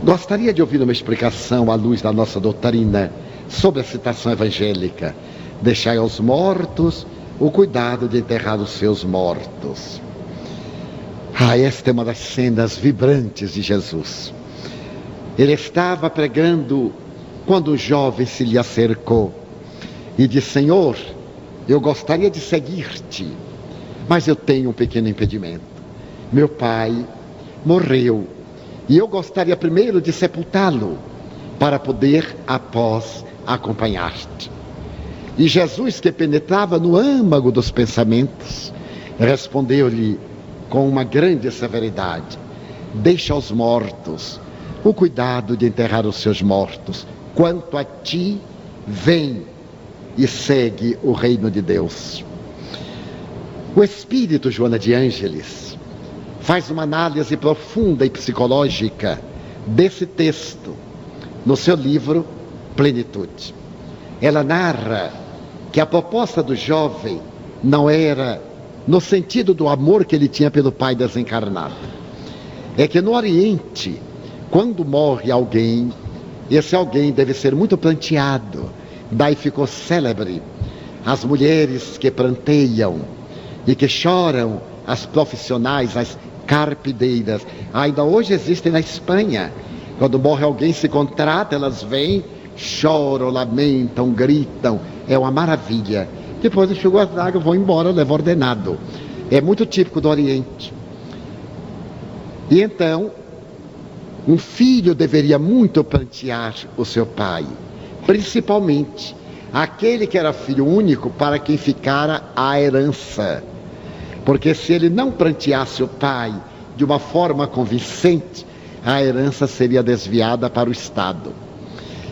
Gostaria de ouvir uma explicação à luz da nossa doutrina sobre a citação evangélica: deixai aos mortos o cuidado de enterrar os seus mortos. Esta é uma das cenas vibrantes de Jesus. Ele estava pregando quando um jovem se lhe acercou e disse: Senhor, eu gostaria de seguir-te, mas eu tenho um pequeno impedimento. Meu pai morreu e eu gostaria primeiro de sepultá-lo para poder, após, acompanhar-te. E Jesus, que penetrava no âmago dos pensamentos, respondeu-lhe com uma grande severidade: deixa aos mortos o cuidado de enterrar os seus mortos. Quanto a ti, vem e segue o reino de Deus. O espírito Joana de Ângeles faz uma análise profunda e psicológica desse texto no seu livro Plenitude. Ela narra que a proposta do jovem não era no sentido do amor que ele tinha pelo pai desencarnado. É que no Oriente, quando morre alguém, esse alguém deve ser muito pranteado. Daí ficou célebre as mulheres que pranteiam e que choram, as profissionais, as carpideiras. Ainda hoje existem na Espanha. Quando morre alguém, se contrata, elas vêm, choram, lamentam, gritam. É uma maravilha. Depois enxugam as lágrimas, vão embora, levam ordenado. É muito típico do Oriente. E então, um filho deveria muito prantear o seu pai, principalmente aquele que era filho único, para quem ficara a herança. Porque se ele não pranteasse o pai de uma forma convincente, a herança seria desviada para o Estado.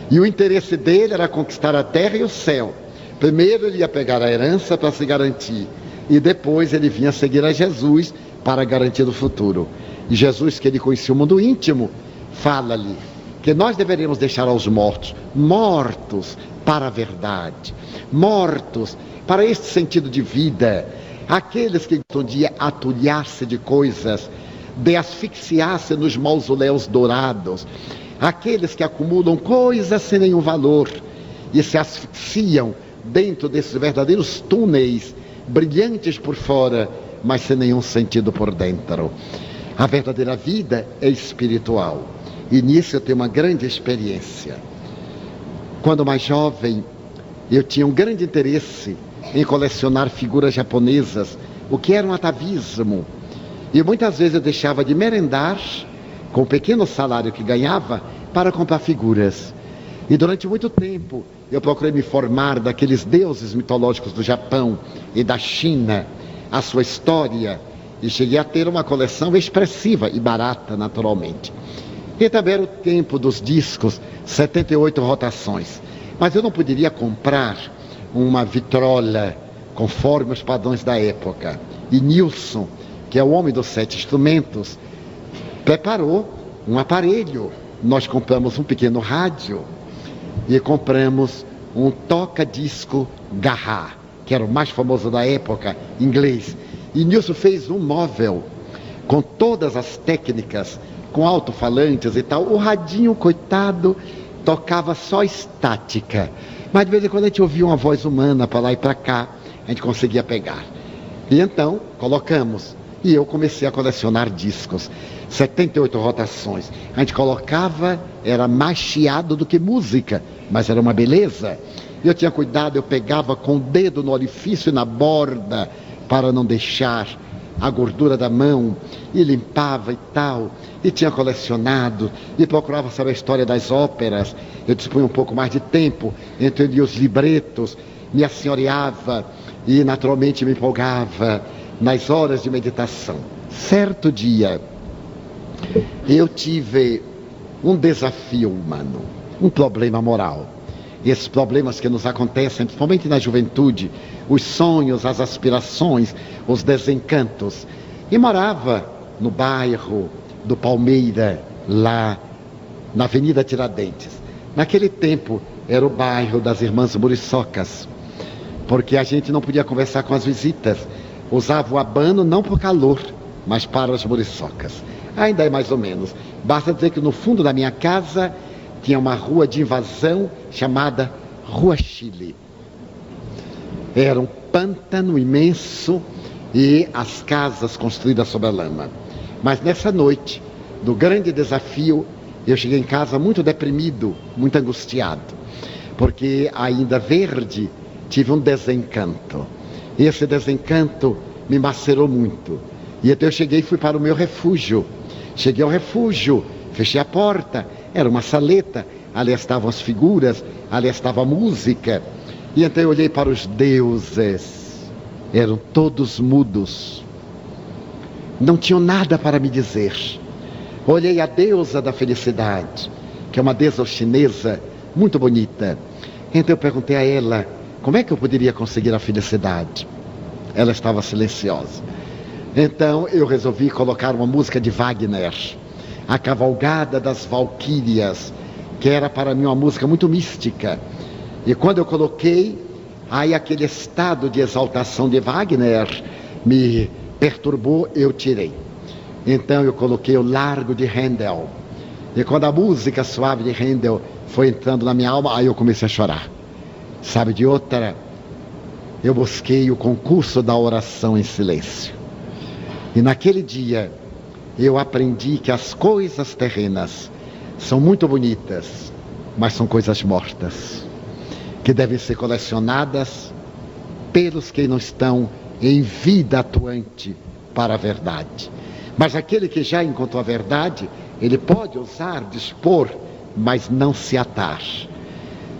E o interesse dele era conquistar a terra e o céu. Primeiro ele ia pegar a herança para se garantir, e depois ele vinha seguir a Jesus para garantir o futuro. E Jesus, que ele conhecia o mundo íntimo, fala-lhe que nós deveríamos deixar aos mortos, mortos para a verdade, mortos para este sentido de vida, aqueles que gostam de atulhar-se de coisas, de asfixiar-se nos mausoléus dourados, aqueles que acumulam coisas sem nenhum valor e se asfixiam dentro desses verdadeiros túneis, brilhantes por fora, mas sem nenhum sentido por dentro. A verdadeira vida é espiritual, e nisso eu tenho uma grande experiência. Quando mais jovem, eu tinha um grande interesse em colecionar figuras japonesas, o que era um atavismo, e muitas vezes eu deixava de merendar com o pequeno salário que ganhava para comprar figuras. E durante muito tempo eu procurei me formar daqueles deuses mitológicos do Japão e da China, a sua história, e cheguei a ter uma coleção expressiva e barata, naturalmente. E também era o tempo dos discos, 78 rotações. Mas eu não poderia comprar uma vitrola conforme os padrões da época. E Nilson, que é o homem dos 7 instrumentos, preparou um aparelho. Nós compramos um pequeno rádio e compramos um toca-disco Garra, que era o mais famoso da época, inglês. E Nilson fez um móvel com todas as técnicas, com alto-falantes e tal. O radinho, coitado, tocava só estática, mas de vez em quando a gente ouvia uma voz humana para lá e para cá, a gente conseguia pegar. E então colocamos, e eu comecei a colecionar discos, 78 rotações. A gente colocava, era mais chiado do que música, mas era uma beleza. Eu tinha cuidado, eu pegava com o dedo no orifício e na borda, para não deixar a gordura da mão, e limpava e tal, e tinha colecionado, e procurava saber a história das óperas. Eu dispunha um pouco mais de tempo, entendia os libretos, me assenhoreava e naturalmente me empolgava nas horas de meditação. Certo dia, eu tive um desafio humano, um problema moral. Esses problemas que nos acontecem, principalmente na juventude, os sonhos, as aspirações, os desencantos. E morava no bairro do Palmeira, lá na Avenida Tiradentes. Naquele tempo era o bairro das Irmãs Muriçocas, porque a gente não podia conversar com as visitas. Usava o abano não por calor, mas para as muriçocas. Ainda é mais ou menos. Basta dizer que no fundo da minha casa tinha uma rua de invasão chamada Rua Chile. Era um pântano imenso e as casas construídas sobre a lama. Mas nessa noite, do grande desafio, eu cheguei em casa muito deprimido, muito angustiado, porque ainda verde tive um desencanto. E esse desencanto me macerou muito. E então eu cheguei e fui para o meu refúgio. Cheguei ao refúgio, fechei a porta, era uma saleta, ali estavam as figuras, ali estava a música. E então eu olhei para os deuses, eram todos mudos, não tinham nada para me dizer. Olhei a deusa da felicidade, que é uma deusa chinesa, muito bonita. Então eu perguntei a ela, como é que eu poderia conseguir a felicidade? Ela estava silenciosa. Então eu resolvi colocar uma música de Wagner, A Cavalgada das Valquírias, que era para mim uma música muito mística. E quando eu coloquei, aí aquele estado de exaltação de Wagner me perturbou, eu tirei. Então eu coloquei o Largo de Handel. E quando a música suave de Handel foi entrando na minha alma, aí eu comecei a chorar. Sabe de outra? Eu busquei o concurso da oração em silêncio. E naquele dia eu aprendi que as coisas terrenas são muito bonitas, mas são coisas mortas, que devem ser colecionadas pelos que não estão em vida atuante para a verdade. Mas aquele que já encontrou a verdade, ele pode usar, dispor, mas não se atar.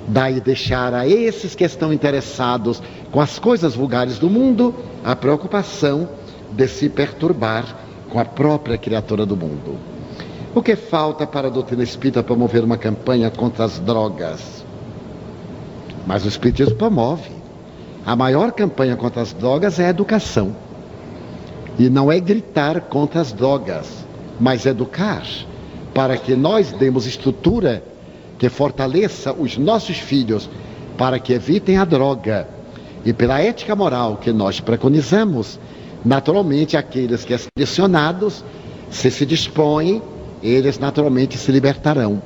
Daí deixar a esses que estão interessados com as coisas vulgares do mundo a preocupação de se perturbar com a própria criatura do mundo. O que falta para a doutrina espírita promover uma campanha contra as drogas? Mas o espiritismo promove. A maior campanha contra as drogas é a educação. E não é gritar contra as drogas, mas educar, para que nós demos estrutura que fortaleça os nossos filhos, para que evitem a droga. E pela ética moral que nós preconizamos, naturalmente aqueles que são condicionados, se dispõem, eles naturalmente se libertarão.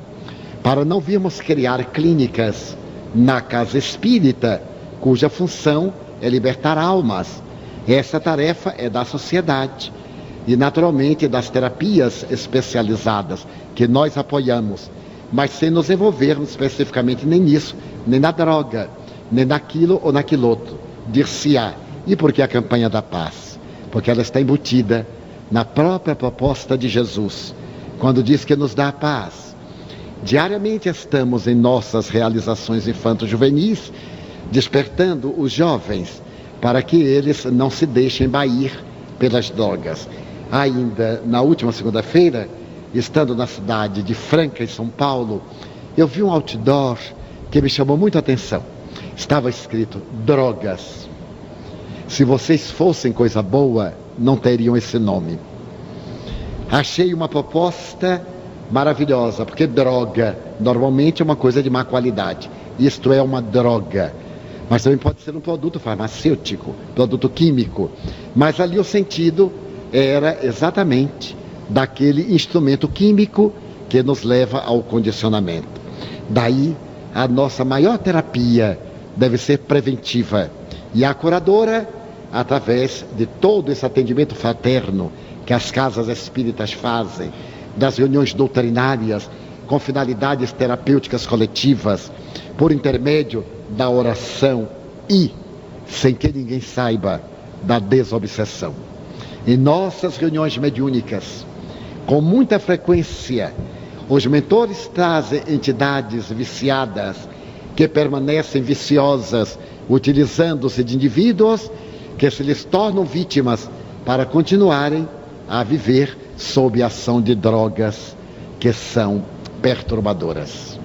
Para não virmos criar clínicas na casa espírita, cuja função é libertar almas. Essa tarefa é da sociedade e naturalmente das terapias especializadas que nós apoiamos, mas sem nos envolvermos especificamente nem nisso, nem na droga, nem naquilo ou naquilo outro. Dir-se-á. E por que a campanha da paz? Porque ela está embutida na própria proposta de Jesus, quando diz que nos dá a paz. Diariamente estamos em nossas realizações infanto-juvenis, despertando os jovens para que eles não se deixem envair pelas drogas. Ainda na última segunda-feira, estando na cidade de Franca, em São Paulo, eu vi um outdoor que me chamou muito a atenção. Estava escrito, drogas. Se vocês fossem coisa boa, não teriam esse nome. Achei uma proposta maravilhosa, porque droga normalmente é uma coisa de má qualidade. Isto é uma droga. Mas também pode ser um produto farmacêutico, produto químico. Mas ali o sentido era exatamente daquele instrumento químico que nos leva ao condicionamento. Daí, a nossa maior terapia deve ser preventiva. E a curadora, através de todo esse atendimento fraterno que as casas espíritas fazem, das reuniões doutrinárias, com finalidades terapêuticas coletivas, por intermédio da oração e, sem que ninguém saiba, da desobsessão. Em nossas reuniões mediúnicas, com muita frequência, os mentores trazem entidades viciadas que permanecem viciosas, utilizando-se de indivíduos que se lhes tornam vítimas para continuarem a viver sob a ação de drogas que são perturbadoras.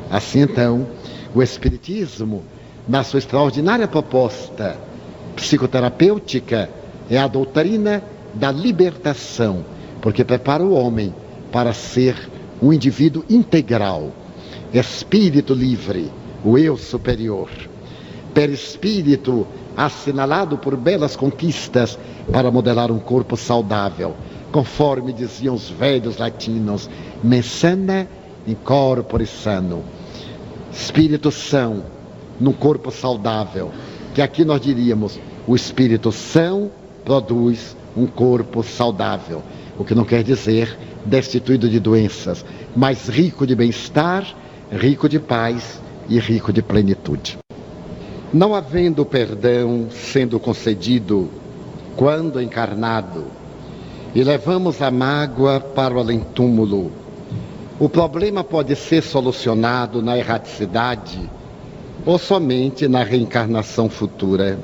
Assim então, o Espiritismo, na sua extraordinária proposta psicoterapêutica, é a doutrina da libertação, porque prepara o homem para ser um indivíduo integral, espírito livre, o eu superior, perispírito assinalado por belas conquistas para modelar um corpo saudável, conforme diziam os velhos latinos, mens sana in corpore sano. Espírito são, num corpo saudável, que aqui nós diríamos, o espírito são produz um corpo saudável, o que não quer dizer destituído de doenças, mas rico de bem-estar, rico de paz e rico de plenitude. Não havendo perdão sendo concedido quando encarnado, e levamos a mágoa para o além-túmulo, o problema pode ser solucionado na erraticidade ou somente na reencarnação futura.